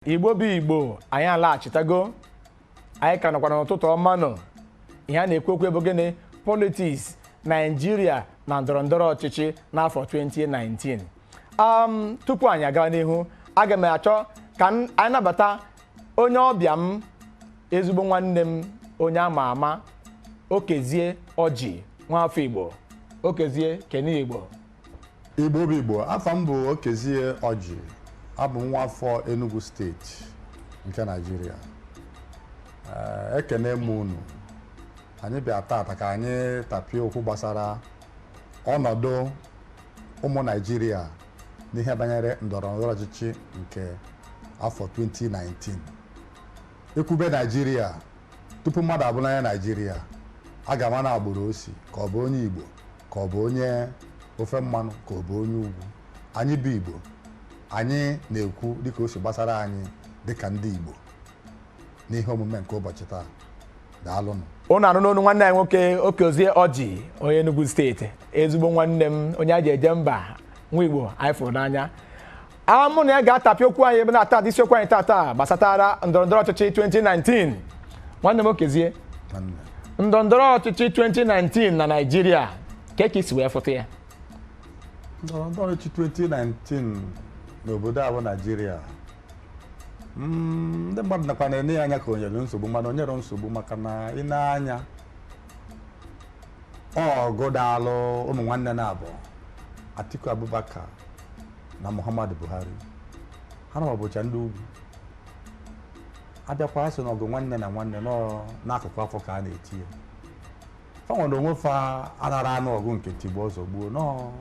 Igbo bụ Igbo, anyị alaghachitago. Anyị ka nọkwa n'ụtụtụ ọma nọ. Ihe a na-ekwu okwu ebe gịnị politics Naijirịa na ndọrọndọrọ ọchịchị n'afọ 2019. Tupu anyị agawa n'ihu, aga m achọ ka anyị nabata onye ọbịa m, ezigbo nwanne m, onye ama ama, Okezie Ọjị, nwafọ Igbo. Okezie kene Igbo. Igbo bụ Igbo, afọ m bụ Okezie Ọjị. Abụ m nwafọ Enugu steeti nke Naijirịa. Ekene m unu. Anyị bịa tata ka anyị tapie okwu gbasara ọnọdụ ụmụ Naijirịa n'ihe banyere ndọrọndọrọ ọchịchị nke afọ 2019. Ekwube Naijirịa, tupu mmadụ abụrụ onye Naijirịa, a ga-ama na agbụrụ osi, ka ọ bụ onye Igbo, ka ọ bụ onye ofe mmanụ, ka ọ bụ onye ugwu. Anyị bụ Igbo, anyị na-ekwu dịka o si gbasara anyị dịka ndị Igbo n'ihe omume nke ụbọchị taa. Daalụnụ. Unu anụ n'onu nwanne anyị nwoke Okezie Ọjị, onye Enugu steeti, ezigbo nwanne m, onye a ji eje mba, nwa Igbo anyị fụrụ n'anya. Mụ na ya ga-atapị okwu anyị ebe na-ata isi okwu anyị tata gbasatara ndọrọndọrọ ọchịchị 2019. Nwanne m Okezie, ndọrọndọrọ ọchịchị 2019 na Naijirịa, ka isi wee fụta ya? Ndọrọndọrọ ọchịchị 2019 n'obodo abụ Naijirịa, ndị mmadụ nakwa na-enye ya anya ka o nyere nsogbu, mana o nyere nsogbu maka na ị na-anya ọgụ daalụ ụmụ nwanne na-abụ Atiku Abubakar na Muhammadu Buhari. Ha na ọbụcha ndị ugwu. Abịakwa asị na ọgụ nwanne na nwanne n'akụkụ afọ ka a na-eti ya. Fa nwere onwe fa anara anụ ọgụ nke tigbo ọzọ gbuo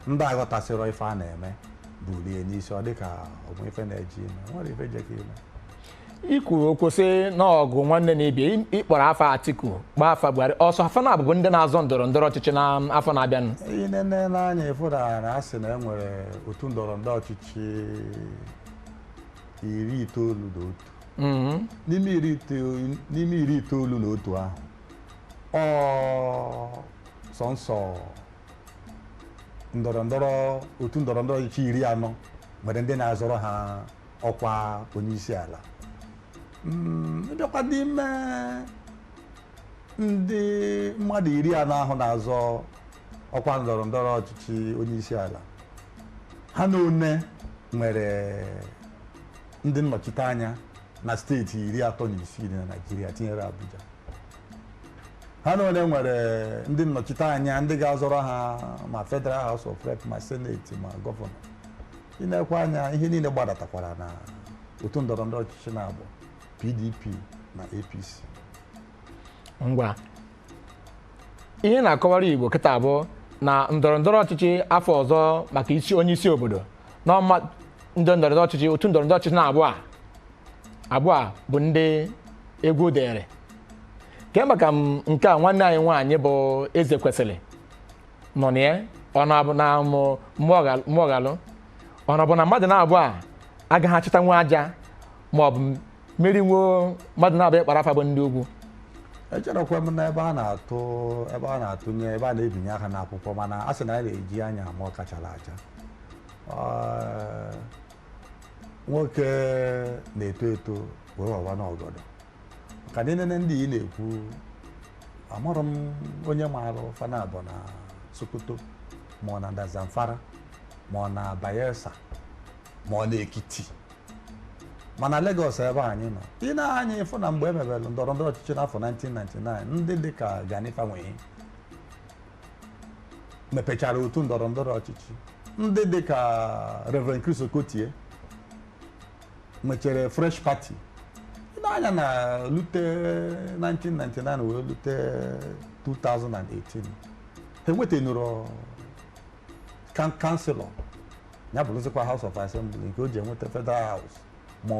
ndị aghọtasịrọ ife a na-eme bulie n'isi, ọ dịka ọgwụ ife na-eji ime, nwere ife jeka ime. Ikwuru okwu sị n'ọgụ nwanne na-ebie, ịkpọrọ afa Atiku gbaa afa Buhari, ọsọ afa na-abụbụ ndị na-azọ ndọrọndọrọ ọchịchị n'afọ na-abịanụ. Ihe nene n'anya ịfụra na asị na enwere otu ndọrọndọrọ ọchịchị 91. N'ime 91 ahụ, sọnsọ otu ndọrọndọrọ ọchịchị 40 nwere ndị na-azọrọ ha ọkwa onyeisi ala. Ịbịakwa n'ime ndị mmadụ 40 ahụ na-azọ ọkwa ndọrọndọrọ ọchịchị onyeisi ala, ha na one nwere ndị nnọchite anya na steeti 36 na Naịjirịa tinyere Abuja. Ha na one nwere ndị nnọchite anya ndị ga-azọrọ ha ma Federal House of Rep, ma Senate, ma gọvanọ. Ị na-ekwe anya ihe niile gbadatakwara na otu ndọrọndọrọ ọchịchị na-abụ PDP na APC. Ngwa ihe na-akọwara Igbo kịta bụ na ndọrọndọrọ ọchịchị afọ ọzọ maka onye isi obodo n'ọma ndọrọndọrọ ọchịchị, otu ndọrọndọrọ ọchịchị na-abụọ bụ ndị egwu dere. Ke maka nke a nwanne anyị nwaanyị bụ Eze Kwesịrị nọ na ya, ọ na-abụ na mmụọgalụ, ọ na-abụ na mmadụ na-abụọ agaghị achịta nwa aja ma ọ bụ mmeri nwo mmadụ na-abụ ịkpara afa bụ ndị ugwu. Echerekwa m na ebe a na-atụnye, ebe a na-ebinye aka n'akwụkwọ, mana a sị na a na-eji anya ma ọ kachara aja. Nwoke na-eto eto were ọwa n'ọgọdọ. Ka nene ndị ị na-ekwu, amarọ m onye maara fana abụ na Sokoto, ma ọ na Zamfara, ma ọ na Bayelsa, ma ọ na Ekiti, mana Lagos ebe anyị nọ. Ị na-anya ịfụ na mgbe emebere ndọrọndọrọ ọchịchị n'afọ 1999, ndị dịka Gani Fanwehi mepechara otu ndọrọndọrọ ọchịchị, ndị dịka Reverend Chris Okotie mechere Fresh Party. Ị na-anya na lute 1999 wee lute 2018, ha enwetanụrụ kanselọ, ya bụrụzikwa House of Assembly nke o ji enweta Federal House ma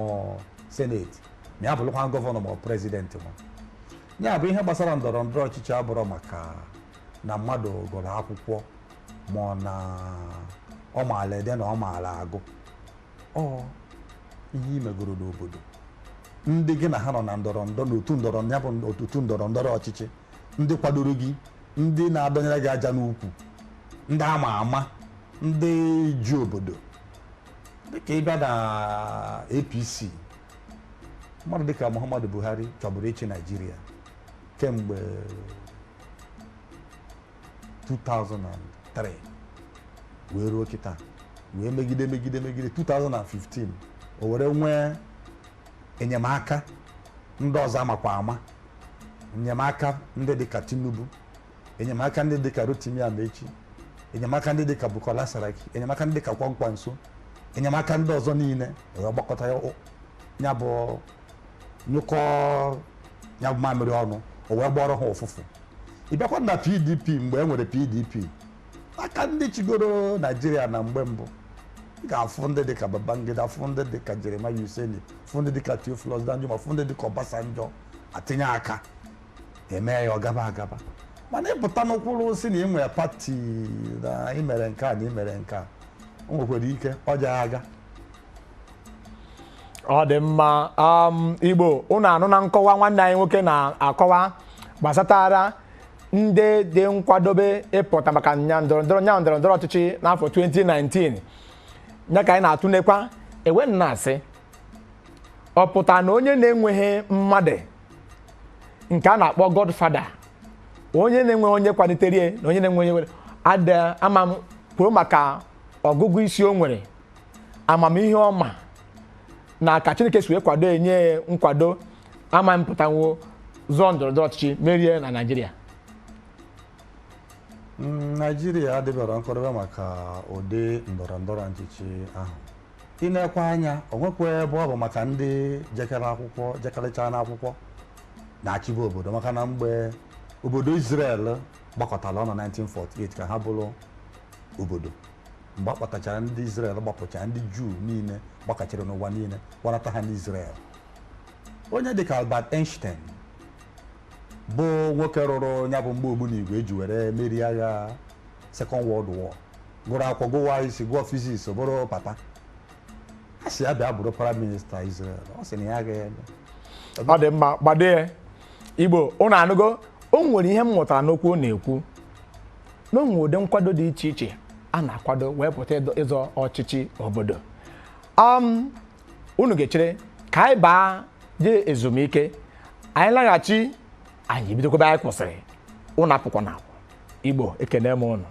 Senate, ma ya bụrụkwa gọvanọ ma prezidenti. Ya bụ ihe gbasara ndọrọndọrọ ọchịchị abụrụ maka na mmadụ gụrụ akwụkwọ ma na ọ maala ede na ọ maala agụ. Ihe imegoro n'obodo, ndị gị na ha nọ na ndọrọndọrọ n'otu ndọrọndọrọ ọchịchị, ndị kwadoro gị, ndị na-adọnyere gị aja n'ukwu, ndị ama ama, ndị ji obodo, dịka ịbịa na APC mmadụ dịka Muhammadu Buhari chọburu ịchị Naijirịa kemgbe 2003 wee ruo kịta wee megide 2015 o were nwee enyemaka ndị ọzọ amakwa ama, enyemaka ndị dịka Tinubu, enyemaka ndị dịka Rotimi Amechi, enyemaka ndị dịka Bukola Saraki, enyemaka ndị dịka Kwankwanso, enyemaka ndị ọzọ niile wee gbakọta ya bụ nyụkọ ya bụ mamịrị ọnụ o wee gbọrọ ha ụfụfụ. Ị bịakwa na PDP mgbe e nwere PDP aka ndị chigoro Naijirịa na mgbe mbụ ị ga-afụ ndị dịka Babangida, afụ ndị dịka Jeremiah Hussein, afụ ndị dịka Theophilus Danjuma, afụ ndị dịka Obasanjo atinye aka eme ya ọgaba agaba. Mana ịpụta n'ụkwụrụ si na ị nwere pati na imere nke a na imere nke a o nwekwara ike ọja aga. Ọ dị mma. Igbo unu anụ na nkọwa nwanne anyị nwoke na-akọwa gbasatara ndị dị nkwadobe ịpụta maka ndọrọndọrọ ọchịchị n'afọ 2019 ya ka anyị na-atụnekwa ewe na-asị ọ pụta na onye na-enweghị mmadụ nke a na-akpọ Godfather, onye na-enwe onye kwalitere na onye na-enwe onye ada ama kwuo maka ọgụgụ isi o nwere, amamihe ọma na ka Chineke si wee kwado enye nkwado ama mpụtanwo zọọ ndọrọndọrọ ọchịchị merie na Naijirịa. Naijirịa adịbara nkwadobe maka ụdị ndọrọndọrọ ọchịchị ahụ. Ị na-ekwe anya o nwekwa ebe ọ bụ maka ndị jekarịcha n'akwụkwọ na-achịbụ obodo, maka na mgbe obodo Israel gbakọtara ọnụ 1948 ka ha bụrụ obodo, mgbe a kpọtachara ndị Israel gbapụchara ndị Juu niile gbakọchara n'ụwa niile gbanata ha n'Israel. Onye dịka Albert Einstein bụ nwoke rụrụ ya bụ mgbe ogbunigwe eji were merie agha Second World War, gụrụ akwụkwọ gụwa isi gụọ fiziks bụrụ papa, a sị ya bịa bụrụ prime minista Israel, ọ sị na ya agaghị eme. Ọ dị mma, gbado ya. Igbo unu anụgo o nwere ihe m mụtara n'okwu ọ na-ekwu na o nwere ụdị nkwado dị iche iche a na-akwado wee pụta ịzọ ọchịchị obodo. Unu ga-echere ka anyị baa jee ezumike, anyị laghachi anyị bidokwa ebe anyị kwụsịrị. Unu apụkwa na Igbo ekene m unu.